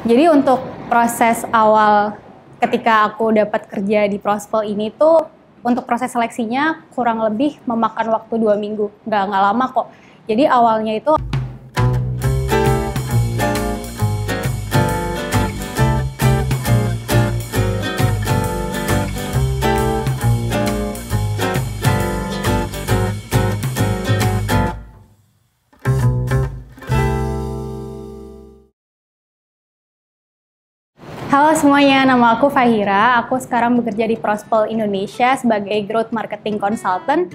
Jadi untuk proses awal ketika aku dapat kerja di Prospel ini tuh, untuk proses seleksinya kurang lebih memakan waktu 2 minggu. Nggak lama kok. Jadi awalnya itu Halo semuanya, nama aku Fahira. Aku sekarang bekerja di Prospel Indonesia sebagai Growth Marketing Consultant.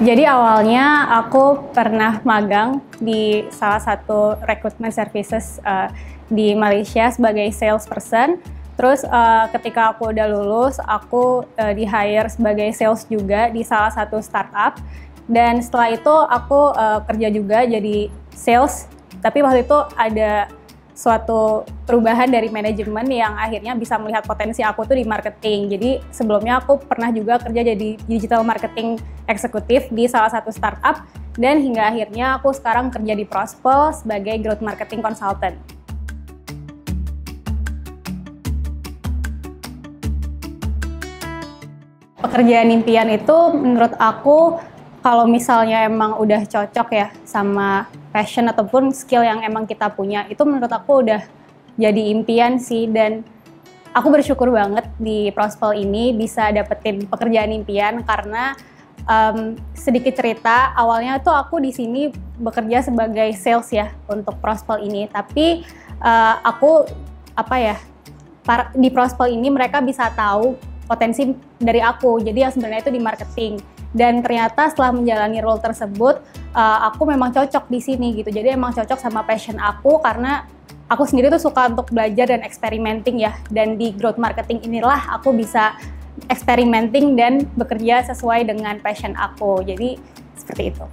Jadi awalnya aku pernah magang di salah satu recruitment services di Malaysia sebagai salesperson. Terus ketika aku udah lulus, aku di-hire sebagai sales juga di salah satu startup. Dan setelah itu aku kerja juga jadi sales, tapi waktu itu ada suatu perubahan dari manajemen yang akhirnya bisa melihat potensi aku tuh di marketing. Jadi sebelumnya aku pernah juga kerja jadi digital marketing eksekutif di salah satu startup, dan hingga akhirnya aku sekarang kerja di Prospel sebagai growth marketing consultant. Pekerjaan impian itu menurut aku, kalau misalnya emang udah cocok ya sama passion ataupun skill yang emang kita punya, itu menurut aku udah jadi impian sih. Dan aku bersyukur banget di Prospel ini bisa dapetin pekerjaan impian karena sedikit cerita, awalnya tuh aku di sini bekerja sebagai sales ya untuk Prospel ini. Tapi aku di Prospel ini mereka bisa tahu potensi dari aku, jadi yang sebenarnya itu di marketing. Dan ternyata setelah menjalani role tersebut, aku memang cocok di sini gitu. Jadi emang cocok sama passion aku karena aku sendiri tuh suka untuk belajar dan experimenting ya. Dan di growth marketing inilah aku bisa experimenting dan bekerja sesuai dengan passion aku. Jadi seperti itu.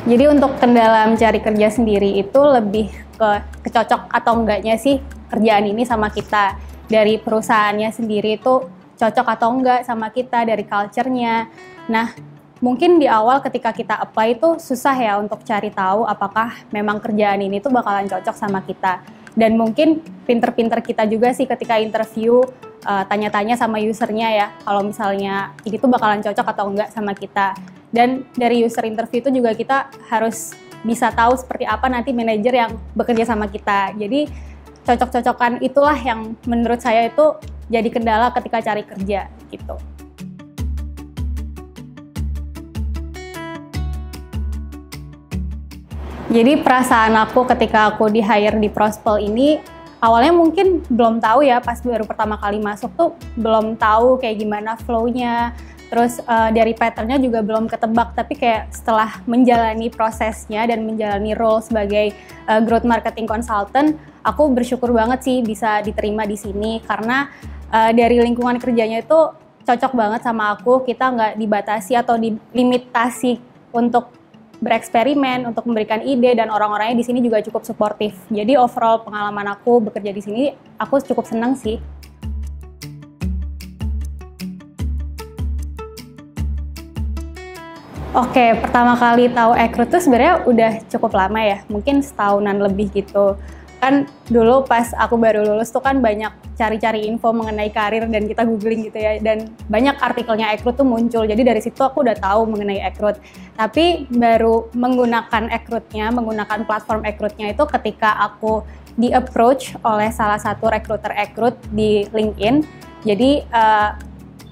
Jadi untuk kendala mencari kerja sendiri itu lebih ke kecocok atau enggaknya sih kerjaan ini sama kita. Dari perusahaannya sendiri itu cocok atau enggak sama kita, dari culture-nya. Nah, mungkin di awal ketika kita apply itu susah ya untuk cari tahu apakah memang kerjaan ini tuh bakalan cocok sama kita. Dan mungkin pinter-pinter kita juga sih ketika interview, tanya-tanya sama usernya ya, kalau misalnya ini tuh bakalan cocok atau enggak sama kita. Dan dari user interview itu juga kita harus bisa tahu seperti apa nanti manajer yang bekerja sama kita. Jadi cocok-cocokan itulah yang menurut saya itu jadi kendala ketika cari kerja gitu. Jadi perasaan aku ketika aku di-hire di Prospel ini, awalnya mungkin belum tahu ya, pas baru pertama kali masuk tuh belum tahu kayak gimana flow-nya. Terus dari pattern-nya juga belum ketebak, tapi kayak setelah menjalani prosesnya dan menjalani role sebagai growth marketing consultant, aku bersyukur banget sih bisa diterima di sini karena dari lingkungan kerjanya itu cocok banget sama aku. Kita nggak dibatasi atau dilimitasi untuk bereksperimen, untuk memberikan ide, dan orang-orangnya di sini juga cukup suportif. Jadi overall pengalaman aku bekerja di sini, aku cukup senang sih. Oke, pertama kali tahu Ekrut tuh sebenarnya udah cukup lama ya, mungkin setahunan lebih gitu. Kan dulu pas aku baru lulus tuh kan banyak cari-cari info mengenai karir dan kita googling gitu ya, dan banyak artikelnya Ekrut tuh muncul. Jadi dari situ aku udah tahu mengenai Ekrut. Tapi baru menggunakan Ekrutnya, menggunakan platform Ekrutnya itu ketika aku di-approach oleh salah satu recruiter Ekrut di LinkedIn. Jadi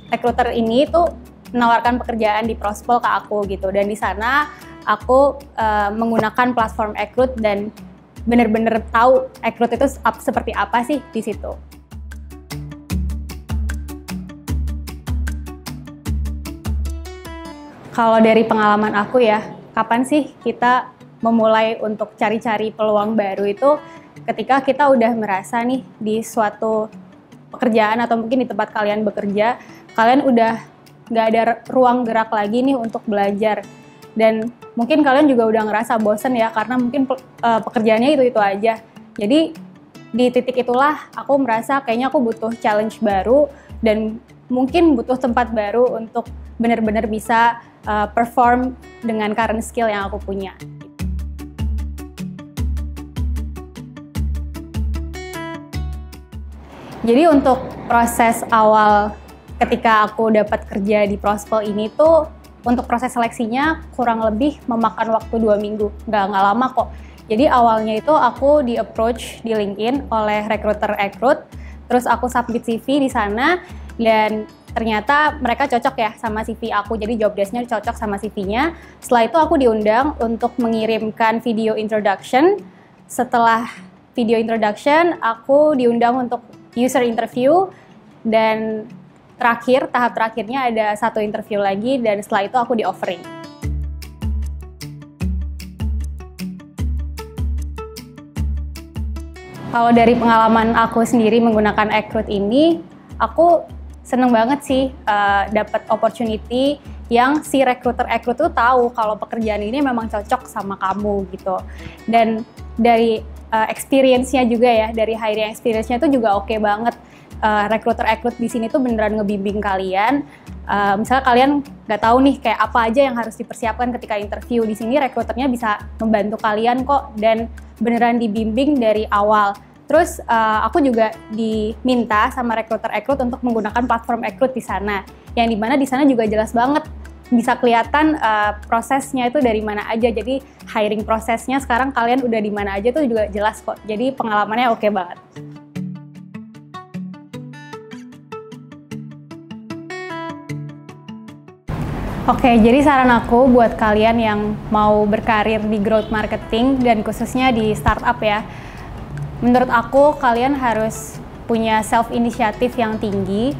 recruiter ini tuh menawarkan pekerjaan di Prospel ke aku gitu, dan di sana aku menggunakan platform Ekrut dan bener-bener tahu Ekrut itu seperti apa sih di situ. Kalau dari pengalaman aku ya, kapan sih kita memulai untuk cari-cari peluang baru itu ketika kita udah merasa nih di suatu pekerjaan atau mungkin di tempat kalian bekerja, kalian udah nggak ada ruang gerak lagi nih untuk belajar. Dan mungkin kalian juga udah ngerasa bosen ya, karena mungkin pekerjaannya itu-itu aja. Jadi di titik itulah aku merasa kayaknya aku butuh challenge baru, dan mungkin butuh tempat baru untuk benar-benar bisa perform dengan current skill yang aku punya. Jadi untuk proses awal ketika aku dapat kerja di Prospel ini tuh, untuk proses seleksinya kurang lebih memakan waktu 2 minggu, nggak lama kok. Jadi awalnya itu aku di-approach di LinkedIn oleh recruiter Ekrut, terus aku submit CV di sana, dan ternyata mereka cocok ya sama CV aku, jadi job desk-nya cocok sama CV-nya. Setelah itu aku diundang untuk mengirimkan video introduction. Setelah video introduction, aku diundang untuk user interview, dan tahap terakhirnya ada 1 interview lagi, dan setelah itu aku di-offering. Kalau dari pengalaman aku sendiri menggunakan Ekrut ini, aku seneng banget sih dapat opportunity yang si recruiter Ekrut tuh tahu kalau pekerjaan ini memang cocok sama kamu gitu. Dan dari experience-nya juga ya, dari hiring experience-nya itu juga oke banget. Recruiter Ekrut di sini tuh beneran ngebimbing kalian. Misalnya kalian nggak tahu nih kayak apa aja yang harus dipersiapkan ketika interview, di sini recruiternya bisa membantu kalian kok, dan beneran dibimbing dari awal. Terus aku juga diminta sama recruiter Ekrut untuk menggunakan platform Ekrut di sana, yang dimana di sana juga jelas banget bisa kelihatan prosesnya itu dari mana aja. Jadi hiring prosesnya sekarang kalian udah di mana aja tuh juga jelas kok. Jadi pengalamannya oke banget. Oke, jadi saran aku buat kalian yang mau berkarir di growth marketing dan khususnya di startup ya. Menurut aku kalian harus punya self initiative yang tinggi,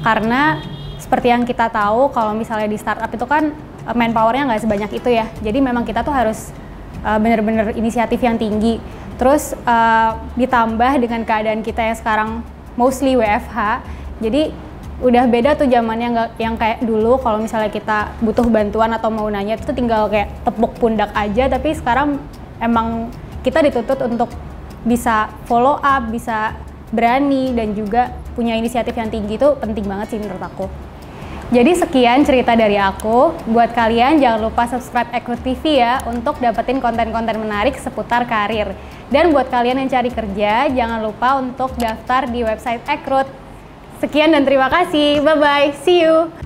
karena seperti yang kita tahu kalau misalnya di startup itu kan manpower-nya nggak sebanyak itu ya. Jadi memang kita tuh harus bener-bener inisiatif yang tinggi. Terus ditambah dengan keadaan kita yang sekarang mostly WFH, jadi udah beda tuh zamannya, yang kayak dulu kalau misalnya kita butuh bantuan atau mau nanya itu tinggal kayak tepuk pundak aja, tapi sekarang emang kita dituntut untuk bisa follow up, bisa berani, dan juga punya inisiatif yang tinggi. Itu penting banget sih menurut aku. Jadi sekian cerita dari aku. Buat kalian jangan lupa subscribe Ekrut TV ya untuk dapetin konten-konten menarik seputar karir. Dan buat kalian yang cari kerja, jangan lupa untuk daftar di website Ekrut. Sekian dan terima kasih. Bye-bye. See you.